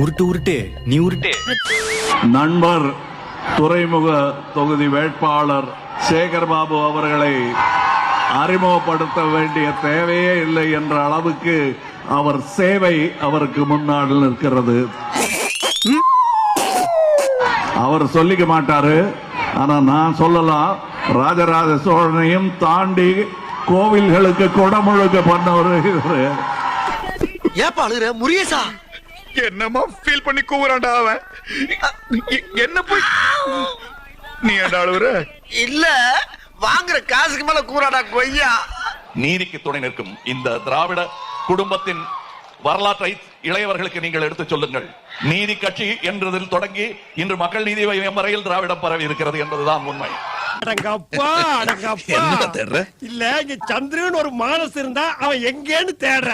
உருட்டு உருட்டு நீ உருட்டு. நண்பர் துறைமுக தொகுதி வேட்பாளர் சேகர்பாபு அவர்களை அறிமுகப்படுத்த வேண்டிய தேவையே இல்லை என்ற அளவுக்கு அவர் சேவை அவருக்கு முன்னாடி நிற்கிறது. அவர் சொல்லிக்க மாட்டாரு, ஆனா நான் சொல்லலாம். ராஜராஜ சோழனையும் தாண்டி கோவில்களுக்கு கொடமுழுக்க பண்ணவர் இவரு. ஏப்பா அழுகுற முருகேசா? என்னமா ஃபீல் பண்ணி கூவுறான்டா அவன். என்ன போய் நீ என்ன அழுகுற? இல்ல வாங்குற காசுக்கு மேல கூறாடா கொய்யா. நீதிக்கு துணை நிற்கும் இந்த திராவிட குடும்பத்தின் வரலாற்றை இளையவர்களுக்கு நீங்கள் எடுத்துச் சொல்லுங்கள். நீதி கட்சி என்றதில் தொடங்கி இன்று மக்கள் நீதி மையம் வரையில் திராவிடம் பரவி இருக்கிறது என்பதுதான் உண்மை. இல்ல இங்க சந்திரன் ஒரு மானஸ் இருந்தா அவன் எங்கேன்னு தேடுற.